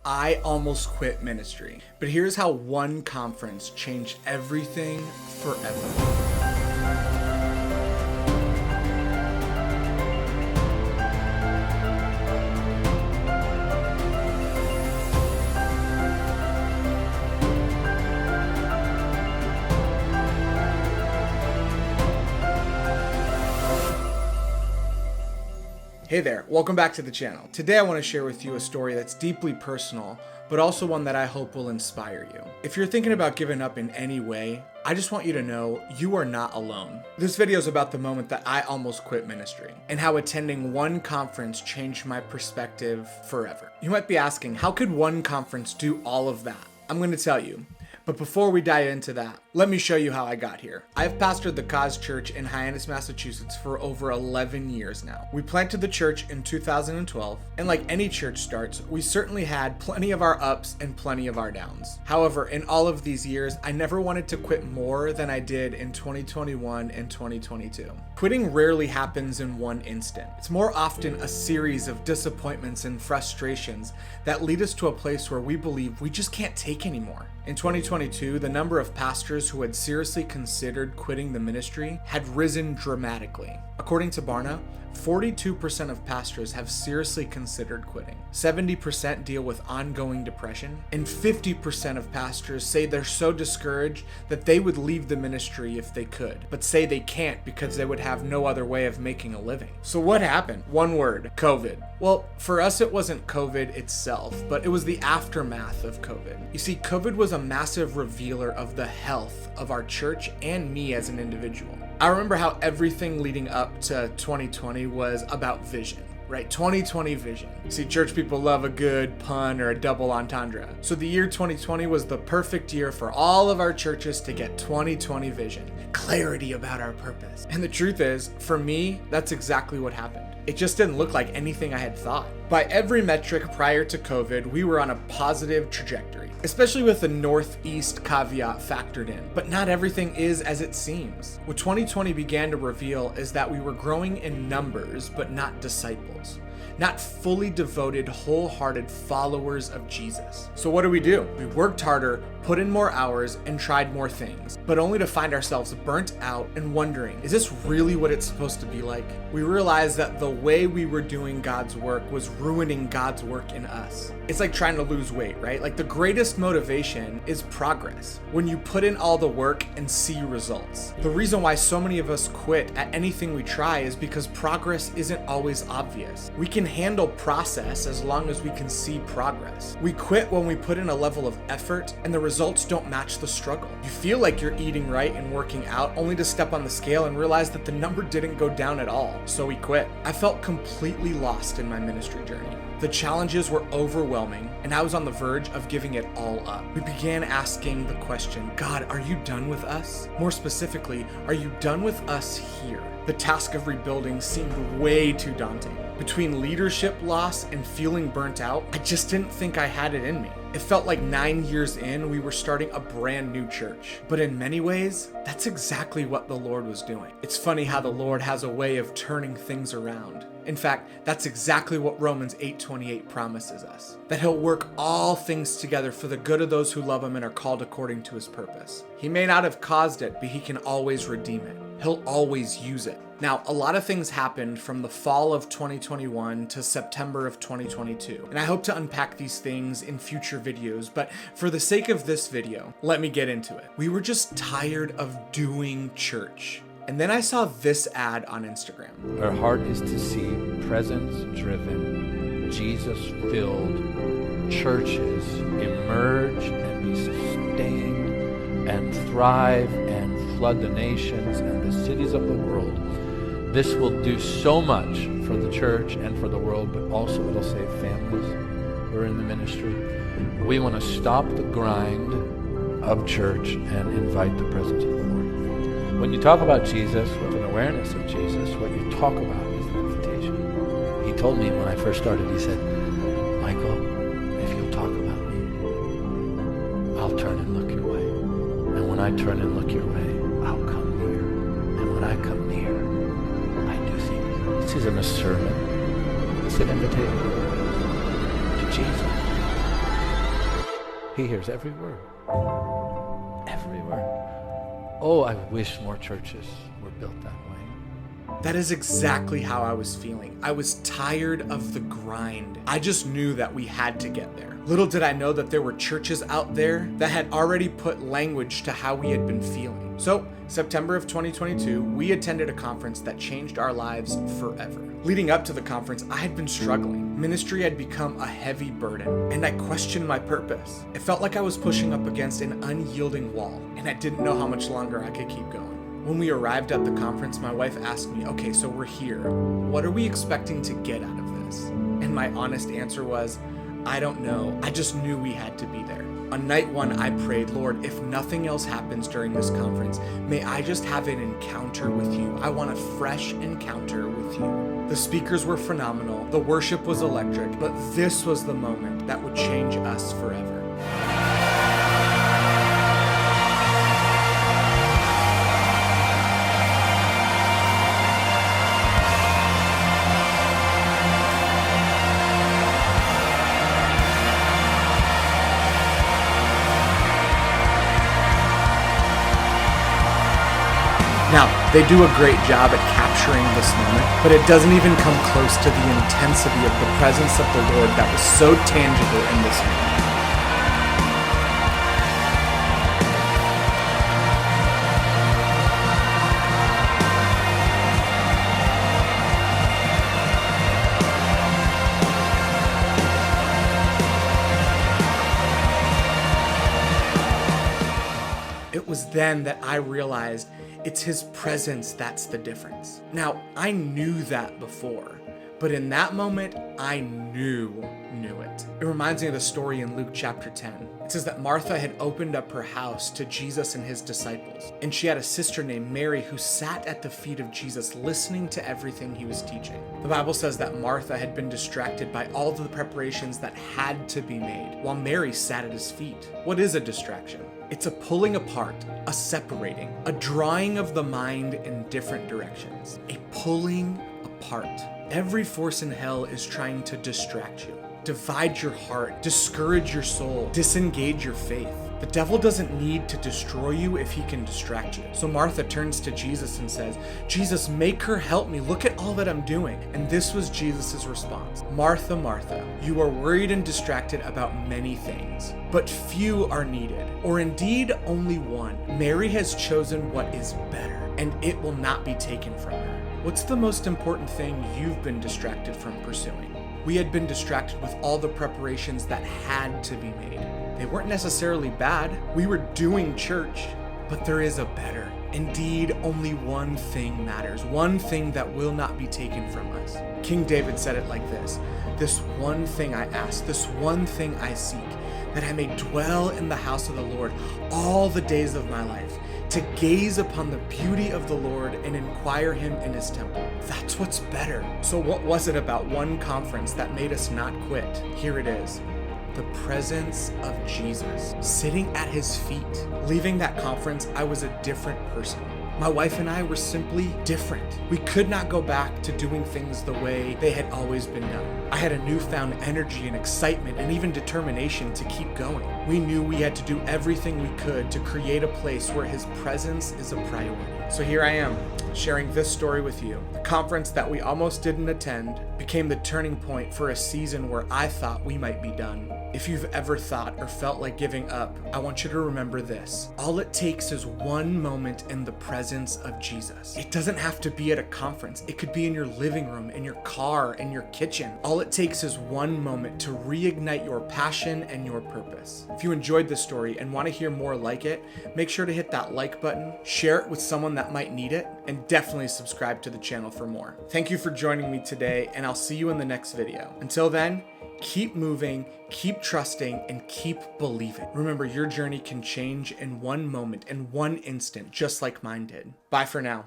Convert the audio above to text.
I almost quit ministry, but here's how one conference changed everything forever. Hey there, welcome back to the channel. Today I want to share with you a story that's deeply personal, but also one that I hope will inspire you. If you're thinking about giving up in any way, I just want you to know you are not alone. This video is about the moment that I almost quit ministry and how attending one conference changed my perspective forever. You might be asking, how could one conference do all of that? I'm going to tell you. But before we dive into that, let me show you how I got here. I've pastored the Cause Church in Hyannis, Massachusetts for over 11 years now. We planted the church in 2012, and like any church starts, we certainly had plenty of our ups and plenty of our downs. However, in all of these years, I never wanted to quit more than I did in 2021 and 2022. Quitting rarely happens in one instant. It's more often a series of disappointments and frustrations that lead us to a place where we believe we just can't take anymore. In 2022, the number of pastors who had seriously considered quitting the ministry had risen dramatically. According to Barna, 42% of pastors have seriously considered quitting. 70% deal with ongoing depression, and 50% of pastors say they're so discouraged that they would leave the ministry if they could, but say they can't because they would have no other way of making a living. So what happened? One word: COVID. Well, for us it wasn't COVID itself, but it was the aftermath of COVID. You see, COVID was a massive revealer of the health of our church and me as an individual. I remember how everything leading up to 2020 was about vision, right? 2020 vision. See, church people love a good pun or a double entendre. So the year 2020 was the perfect year for all of our churches to get 2020 vision, clarity about our purpose. And the truth is, for me, that's exactly what happened. It just didn't look like anything I had thought. By every metric prior to COVID, we were on a positive trajectory, especially with the Northeast caveat factored in. But not everything is as it seems. What 2020 began to reveal is that we were growing in numbers, but not disciples. Not fully devoted, wholehearted followers of Jesus. So what do? We worked harder, put in more hours, and tried more things, but only to find ourselves burnt out and wondering, is this really what it's supposed to be like? We realized that the way we were doing God's work was ruining God's work in us. It's like trying to lose weight, right? Like the greatest motivation is progress. When you put in all the work and see results. The reason why so many of us quit at anything we try is because progress isn't always obvious. We can handle process as long as we can see progress. We quit when we put in a level of effort and the results don't match the struggle. You feel like you're eating right and working out only to step on the scale and realize that the number didn't go down at all, so we quit. I felt completely lost in my ministry journey. The challenges were overwhelming, and I was on the verge of giving it all up. We began asking the question, God, are you done with us? More specifically, are you done with us here? The task of rebuilding seemed way too daunting. Between leadership loss and feeling burnt out, I just didn't think I had it in me. It felt like 9 years in, we were starting a brand new church. But in many ways, that's exactly what the Lord was doing. It's funny how the Lord has a way of turning things around. In fact, that's exactly what Romans 8:28 promises us. That he'll work all things together for the good of those who love him and are called according to his purpose. He may not have caused it, but he can always redeem it. He'll always use it. Now, a lot of things happened from the fall of 2021 to September of 2022, and I hope to unpack these things in future videos, but for the sake of this video, let me get into it. We were just tired of doing church. And then I saw this ad on Instagram. Our heart is to see presence-driven, Jesus-filled churches emerge and be sustained and thrive and flood the nations and the cities of the world. This will do so much for the church and for the world, but also it'll save families who are in the ministry. We want to stop the grind of church and invite the presence of the Lord. When you talk about Jesus with an awareness of Jesus, what you talk about is the invitation. He told me when I first started, he said, Michael, if you'll talk about me, I'll turn and look your way. And when I turn and look your way, I'll come near. And when I come near, I do things. This isn't a sermon. It's an invitation to Jesus. He hears every word. Every word. Oh, I wish more churches were built that way. That is exactly how I was feeling. I was tired of the grind. I just knew that we had to get there. Little did I know that there were churches out there that had already put language to how we had been feeling. So, September of 2022, we attended a conference that changed our lives forever. Leading up to the conference, I had been struggling. Ministry had become a heavy burden, and I questioned my purpose. It felt like I was pushing up against an unyielding wall, and I didn't know how much longer I could keep going. When we arrived at the conference, my wife asked me, okay, so we're here. What are we expecting to get out of this? And my honest answer was, I don't know. I just knew we had to be there. On night one, I prayed, Lord, if nothing else happens during this conference, may I just have an encounter with you. I want a fresh encounter with you. The speakers were phenomenal. The worship was electric, but this was the moment that would change us forever. Now, they do a great job at capturing this moment, but it doesn't even come close to the intensity of the presence of the Lord that was so tangible in this moment. It was then that I realized it's his presence that's the difference. Now, I knew that before, but in that moment, I knew it. It reminds me of the story in Luke chapter 10. It says that Martha had opened up her house to Jesus and his disciples, and she had a sister named Mary who sat at the feet of Jesus listening to everything he was teaching. The Bible says that Martha had been distracted by all of the preparations that had to be made, while Mary sat at his feet. What is a distraction? It's a pulling apart, a separating, a drawing of the mind in different directions, a pulling apart. Every force in hell is trying to distract you, divide your heart, discourage your soul, disengage your faith. The devil doesn't need to destroy you if he can distract you. So Martha turns to Jesus and says, Jesus, make her help me. Look at all that I'm doing. And this was Jesus' response. Martha, Martha, you are worried and distracted about many things, but few are needed, or indeed only one. Mary has chosen what is better, and it will not be taken from her. What's the most important thing you've been distracted from pursuing? We had been distracted with all the preparations that had to be made. They weren't necessarily bad. We were doing church, but there is a better. Indeed, only one thing matters, one thing that will not be taken from us. King David said it like this one thing I ask, this one thing I seek, that I may dwell in the house of the Lord all the days of my life, to gaze upon the beauty of the Lord and inquire him in his temple. That's what's better. So what was it about one conference that made us not quit? Here it is. The presence of Jesus, sitting at his feet. Leaving that conference, I was a different person. My wife and I were simply different. We could not go back to doing things the way they had always been done. I had a newfound energy and excitement and even determination to keep going. We knew we had to do everything we could to create a place where his presence is a priority. So here I am, sharing this story with you. The conference that we almost didn't attend became the turning point for a season where I thought we might be done. If you've ever thought or felt like giving up, I want you to remember this. All it takes is one moment in the presence of Jesus. It doesn't have to be at a conference. It could be in your living room, in your car, in your kitchen. All it takes is one moment to reignite your passion and your purpose. If you enjoyed this story and want to hear more like it, make sure to hit that like button, share it with someone that might need it, and definitely subscribe to the channel for more. Thank you for joining me today, and I'll see you in the next video. Until then, keep moving, keep trusting, and keep believing. Remember, your journey can change in one moment, in one instant, just like mine did. Bye for now.